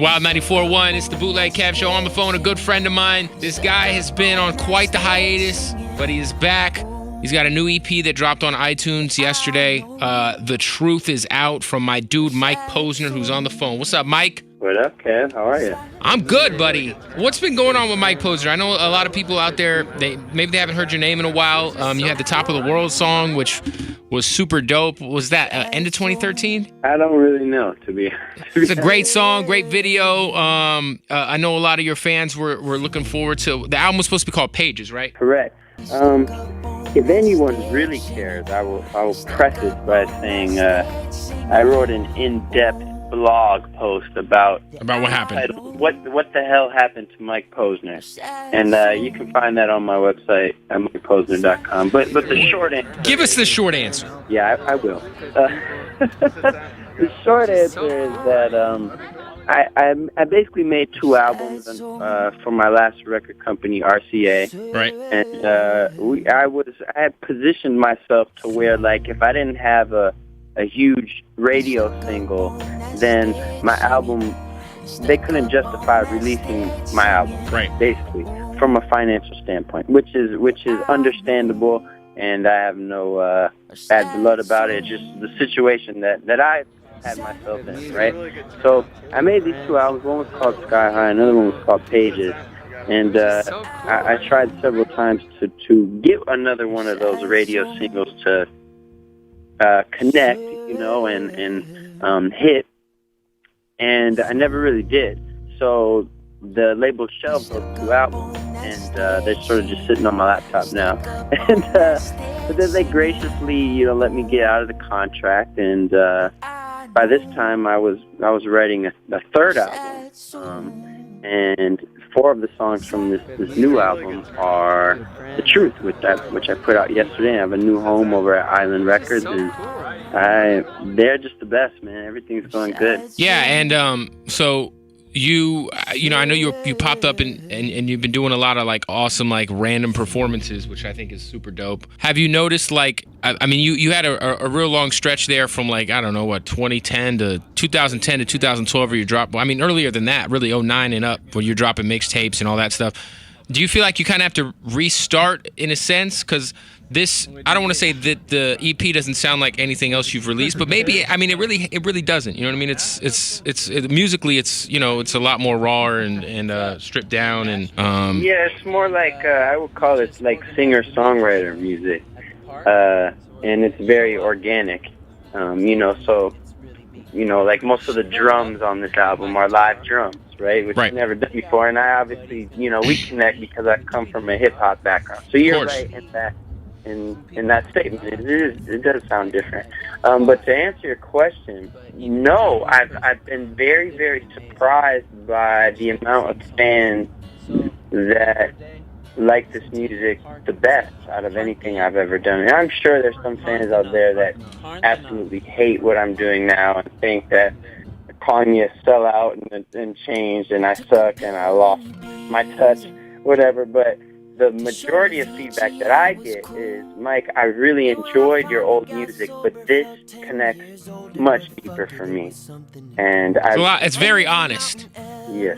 Wild 94.1, it's the Bootleg Kev Show. On the phone, a good friend of mine. This guy has been on quite the hiatus, but he is back. He's got a new EP that dropped on iTunes yesterday. The Truth is out from my dude, Mike Posner, who's on the phone. What's up, Mike? What up, Kev? How are you? I'm good, buddy. What's been going on with Mike Posner? I know a lot of people out there, maybe they haven't heard your name in a while. You had the Top of the World song, which was super dope. Was that end of 2013? I don't really know, to be It's a great song, great video. I know a lot of your fans were looking forward to. The album was supposed to be called Pages, right? Correct. If anyone really cares, I will preface by saying I wrote an in-depth blog post about what happened. What the hell happened to Mike Posner, and you can find that on my website at MikePosner.com. But the short answer. Give us the short answer. Yeah, I will. The short answer is that I basically made 2 albums for my last record company, RCA. Right. And I had positioned myself to where, like, if I didn't have a huge radio single, then my album, they couldn't justify releasing my album. Right. Basically, from a financial standpoint, which is understandable, and I have no bad blood about it. It's just the situation that I had myself in, right? So I made these 2 albums. One was called Sky High, another one was called Pages. And I tried several times to get another one of those radio singles to connect, and hit. And I never really did. So the label shelved those 2 albums, and they're sort of just sitting on my laptop now. And but then they graciously, let me get out of the contract, and by this time I was writing a 3rd album, and 4 of the songs from this new album are The Truth, which I put out yesterday. I have a new home over at Island Records, and they're just the best, man. Everything's going good. Yeah, and so I know you popped up and you've been doing a lot of like awesome like random performances, which I think is super dope. Have you noticed like you had a real long stretch there from like 2010 to 2010 to 2012 where you dropped. Well, I mean earlier than that, really 2009 and up, where you're dropping mixtapes and all that stuff. Do you feel like you kind of have to restart in a sense? Because this, I don't want to say that the EP doesn't sound like anything else you've released, but maybe, it really doesn't. You know what I mean? It's musically, it's a lot more raw and stripped down and. Yeah, it's more like I would call it like singer-songwriter music, and it's very organic. So like most of the drums on this album are live drums. Right, which I've never done before, and I obviously, we connect because I come from a hip hop background. So you're right in that statement. It does sound different. But to answer your question, no, I've been very, very surprised by the amount of fans that like this music the best out of anything I've ever done. And I'm sure there's some fans out there that absolutely hate what I'm doing now and think that calling me a sellout and changed and I suck and I lost my touch, whatever. But the majority of feedback that I get is, Mike, I really enjoyed your old music, but this connects much deeper for me. And it's very honest. Yes.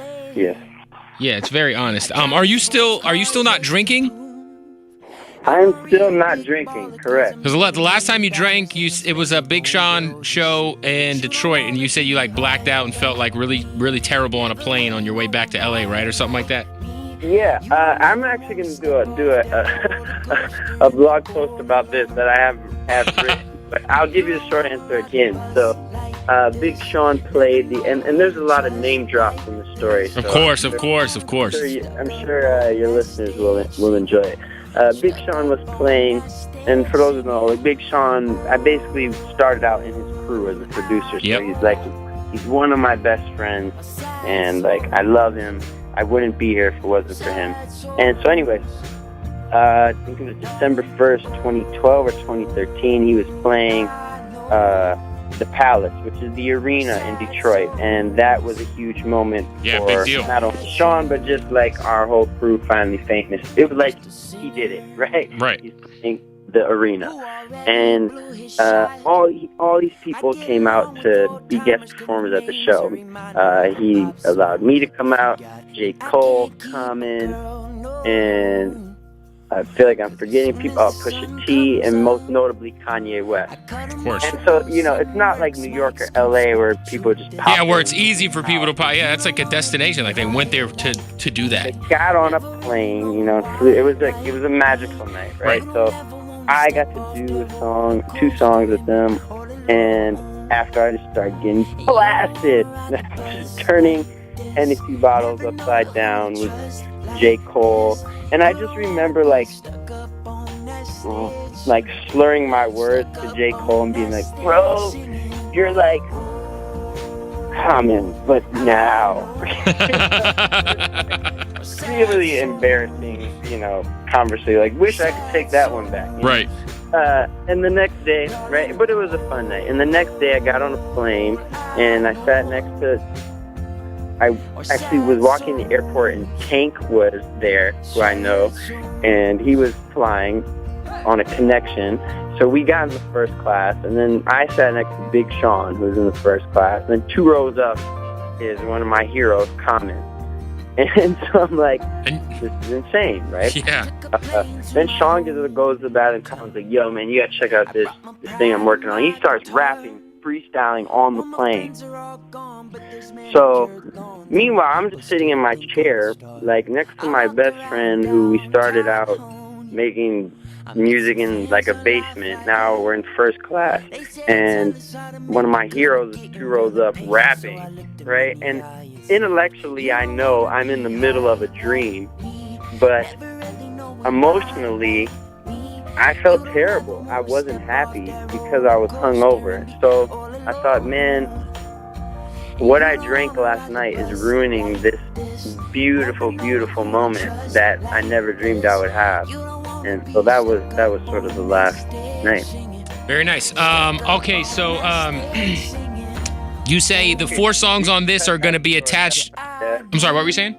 Yeah, it's very honest. Are you still not drinking? I'm still not drinking, correct. Because the last time you drank, it was a Big Sean show in Detroit, and you said you like blacked out and felt like really, really terrible on a plane on your way back to LA, right, or something like that. Yeah, I'm actually going to do a blog post about this that I have written, but I'll give you the short answer again. So, Big Sean played and there's a lot of name drops in the story. So of course. I'm sure your listeners will enjoy it. Big Sean was playing, and for those who know, like Big Sean, I basically started out in his crew as a producer. Yep. So he's one of my best friends, and like I love him. I wouldn't be here if it wasn't for him. And so anyway, I think it was December 1st, 2012 or 2013, he was playing the Palace, which is the arena in Detroit, and that was a huge moment for not only Sean, but just like our whole crew finally famous. It was like he did it, right? Right. He's playing the arena, and all these people came out to be guest performers at the show. He allowed me to come out, J. Cole, Common, and I feel like I'm forgetting people. Pusha T, and most notably Kanye West. Of course. And so, it's not like New York or L.A. where people just pop. Yeah, where it's easy for people to pop. Yeah, that's like a destination. Like they went there to do that. They got on a plane. It was a magical night, right? So I got to do two songs with them, and after I just started getting blasted, just turning Hennessy bottles upside down with J. Cole. And I just remember like slurring my words to J. Cole and being like, bro, you're like Common, but now. Really embarrassing, conversation. Like, wish I could take that one back. Right. And the next day, right, but it was a fun night. And the next day I got on a plane and I sat next to, I actually was walking the airport and Tank was there, who I know, and he was flying on a connection. So we got in the first class, and then I sat next to Big Sean, who was in the first class. And then 2 rows up is one of my heroes, Common. And so I'm like, this is insane, right? Yeah. Then Sean goes to the bathroom and Common's like, yo, man, you got to check out this thing I'm working on. He starts rapping, freestyling on the plane. So, meanwhile, I'm just sitting in my chair, like next to my best friend who we started out making music in like a basement. Now we're in first class. And one of my heroes is 2 rows up rapping, right? And intellectually, I know I'm in the middle of a dream, but emotionally, I felt terrible. I wasn't happy because I was hungover. So I thought, man, what I drank last night is ruining this beautiful, beautiful moment that I never dreamed I would have. And so that was sort of the last night. Very nice. Okay, so you say the 4 songs on this are going to be attached. I'm sorry, what were you saying?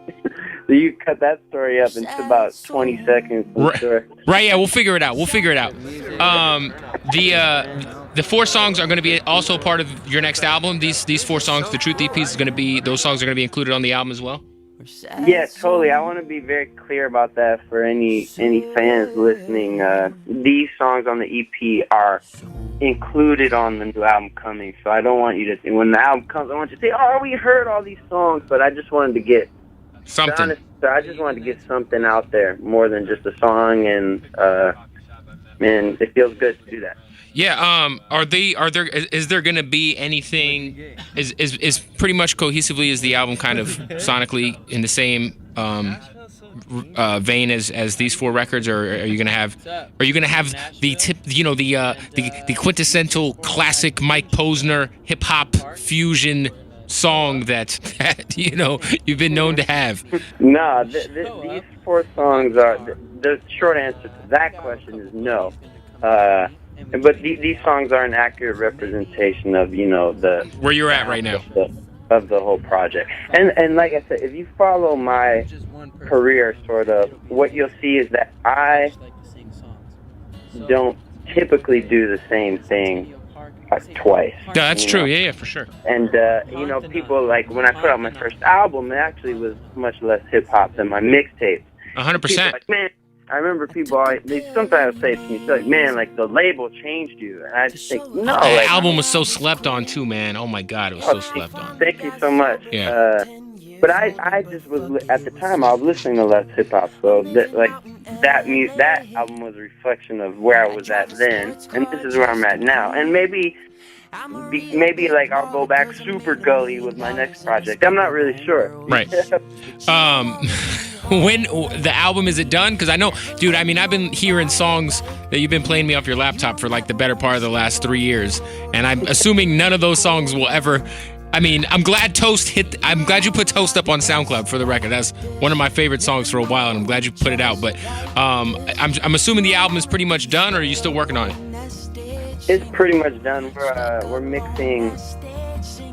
You cut that story up into about 20 seconds. Right, yeah, we'll figure it out. The 4 songs are going to be also part of your next album. These 4 songs, the Truth EP is going to be, those songs are going to be included on the album as well? Yeah, totally. I want to be very clear about that for any fans listening. These songs on the EP are included on the new album coming, so I don't want you to, when the album comes, I want you to say, oh, we heard all these songs, but I just wanted to get something. I just wanted to get something out there more than just a song, and man, it feels good to do that. Yeah, is there going to be anything, is pretty much cohesively, is the album kind of sonically in the same vein as these 4 records, or are you going to have the tip, the quintessential classic Mike Posner hip hop fusion song that you've been known to have? No, these 4 songs are, the short answer to that question is no. But these songs are an accurate representation of, the... Where you're at right now. Of the whole project. And like I said, if you follow my career, sort of, what you'll see is that I don't typically do the same thing twice. Yeah, that's true. Yeah, for sure. And, people, like, when I put out my first album, it actually was much less hip-hop than my mixtapes. 100%. Like, man, I remember people, they sometimes say to me, like, man, like, the label changed you. And I just think, no. That album was so slept on, too, man. Oh, my God, it was so slept on. Thank you so much. Yeah. But I just was, at the time, I was listening to less hip-hop, so, that album was a reflection of where I was at then, and this is where I'm at now. And maybe like, I'll go back super gully with my next project. I'm not really sure. Right. When the album, is it done? Because I know, dude, I mean, I've been hearing songs that you've been playing me off your laptop for like the better part of the last 3 years, and I'm assuming none of those songs will ever. I mean, I'm glad you put Toast up on SoundCloud, for the record. That's one of my favorite songs for a while, and I'm glad you put it out. But I'm assuming the album is pretty much done, or are you still working on it? It's pretty much done. We're mixing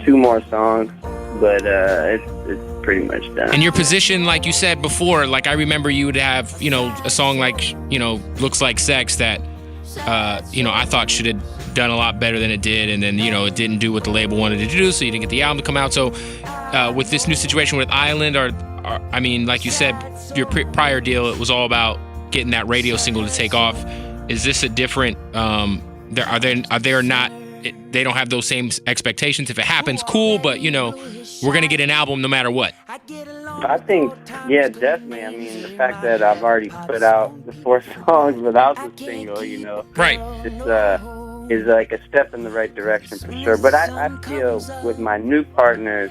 2 more songs, but it's pretty much done. And your position, like you said before, like I remember you would have, a song like, Looks Like Sex that, I thought should have done a lot better than it did, and then it didn't do what the label wanted it to do, so you didn't get the album to come out. So with this new situation with Island, I mean, like you said, your prior deal, it was all about getting that radio single to take off. Is this a different? They don't have those same expectations. If it happens, cool, but we're gonna get an album no matter what. I think, yeah, definitely. I mean, the fact that I've already put out the 4 songs without the single, right, is like a step in the right direction for sure. But I feel with my new partners,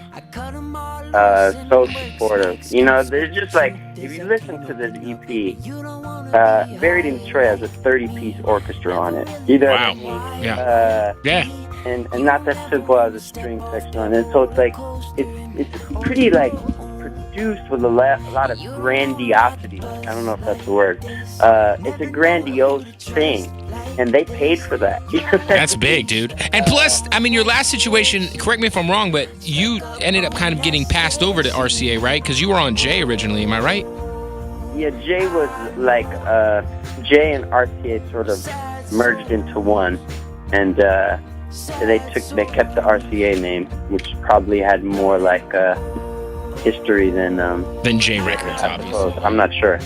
so supportive. They're just like, if you listen to this EP, Buried in Detroit has a 30-piece orchestra on it. Wow. Yeah. And not that simple as a string section on it. So it's like, it's pretty like produced with a lot of grandiosity. I don't know if that's the word. It's a grandiose thing, and they paid for that. That's big, dude. And plus, I mean, your last situation, correct me if I'm wrong, but you ended up kind of getting passed over to RCA, right? Because you were on J originally, am I right? Yeah, J was like, J and RCA sort of merged into one, and they kept the RCA name, which probably had more like history than J Records, obviously. I'm not sure.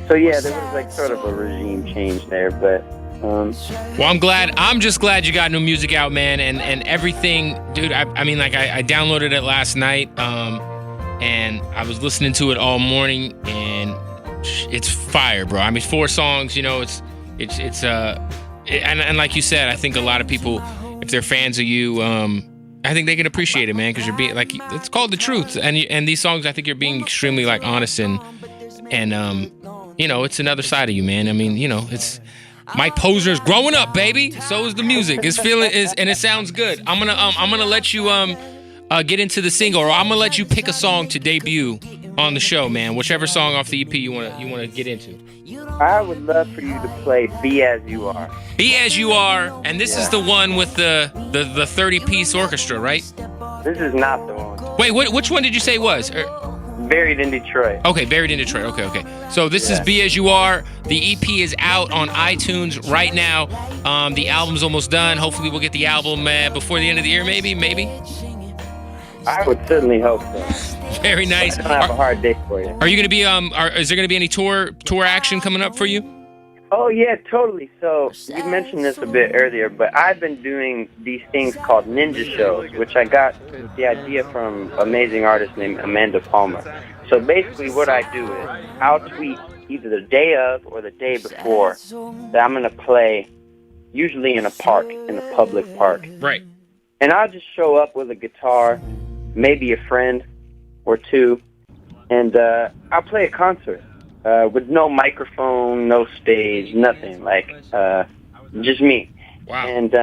So yeah, there was like sort of a regime change there, but. Well, I'm just glad you got new music out, man, and everything, dude. I mean, like I downloaded it last night, and I was listening to it all morning, and it's fire, bro. I mean, 4 songs, it's and like you said, I think a lot of people, if they're fans of you, I think they can appreciate it, man, because you're being like, it's called the truth, and these songs, I think you're being extremely like honest and it's another side of you, man. I mean, it's Mike Posner's growing up, baby. So is the music. And it sounds good. I'm gonna let you get into the single, or I'm gonna let you pick a song to debut on the show, man. Whichever song off the EP you wanna get into. I would love for you to play "Be As You Are." Be As You Are, and this is the one with the 30-piece orchestra, right? This is not the one. Wait, which one did you say was? Buried in Detroit. Okay, Buried in Detroit. Okay. So this is Be As You Are. The EP is out on iTunes right now. The album's almost done. Hopefully we'll get the album before the end of the year, maybe. I would certainly hope so. Very nice. I don't have a hard day for you. Are you going to be is there going to be any tour action coming up for you? Oh yeah, totally. So you mentioned this a bit earlier, but I've been doing these things called ninja shows, which I got the idea from an amazing artist named Amanda Palmer. So basically what I do is I'll tweet either the day of or the day before that I'm going to play, usually in a park, in a public park. Right. And I'll just show up with a guitar, maybe a friend or two, and I'll play a concert. With no microphone, no stage, nothing, like just me. Wow. And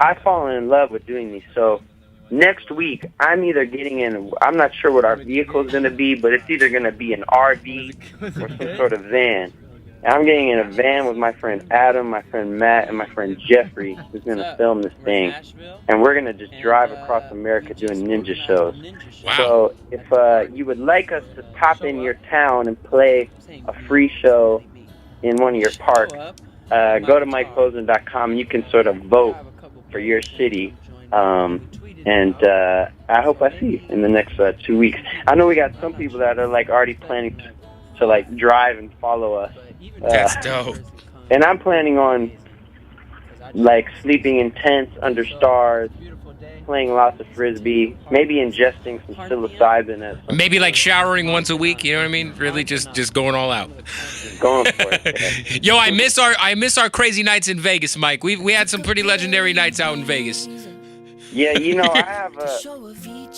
I've fallen in love with doing these. So next week, I'm either getting in, I'm not sure what our vehicle is going to be, but it's either going to be an RV or some sort of van. And I'm getting in a van with my friend Adam, my friend Matt, and my friend Jeffrey, who's going to film this thing. And we're going to just drive across America doing ninja shows. Wow. So if you would like us to pop in your town and play a free show in one of your parks, go to MikePosner.com and you can sort of vote for your city. And I hope I see you in the next 2 weeks. I know we got some people that are like already planning to like drive and follow us. That's dope. And I'm planning on like sleeping in tents under stars, playing lots of frisbee, maybe ingesting some psilocybin. Maybe like showering once a week. You know what I mean? Really, just going all out. Going for it. Yo, I miss our crazy nights in Vegas, Mike. We had some pretty legendary nights out in Vegas. Yeah,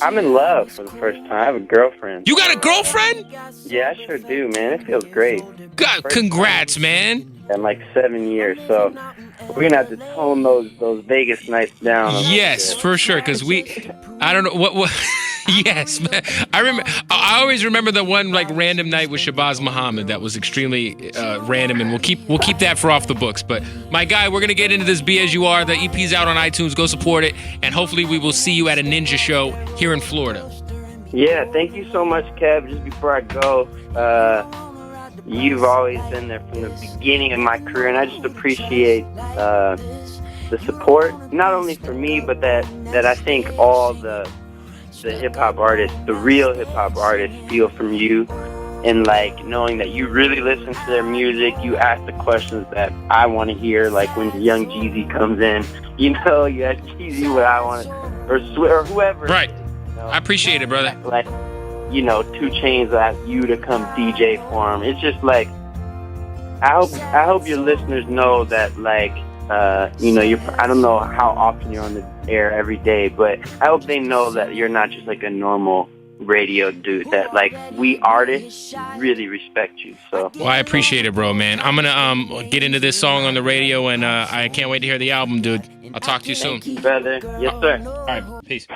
I'm in love for the first time. I have a girlfriend. You got a girlfriend? Yeah, I sure do, man. It feels great. God, congrats, man. In like 7 years, so we're gonna have to tone those Vegas nights down. Yes, for sure. Because I don't know what. Yes, man. I always remember the one like random night with Shabazz Muhammad that was extremely random, and we'll keep that for off the books. But my guy, we're gonna get into this Be As You Are. The EP's out on iTunes. Go support it, and hopefully we will see you at a ninja show here in Florida. Yeah, thank you so much, Kev. Just before I go, you've always been there from the beginning of my career, and I just appreciate the support, not only for me, but that I think all the hip-hop artists, the real hip-hop artists, feel from you, and like knowing that you really listen to their music, you ask the questions that I want to hear, like when Young Jeezy comes in, you ask Jeezy what I want, or whoever. Right. You know? I appreciate it, brother. Like, 2 Chainz ask you to come DJ for him. It's just like, I hope your listeners know that, like, I don't know how often you're on the air every day, but I hope they know that you're not just like a normal radio dude, that like we artists really respect you. So well, I appreciate it, bro, man. I'm gonna get into this song on the radio, and I can't wait to hear the album, dude. I'll talk to you soon. Thank you, brother. Yes, sir. All right, peace.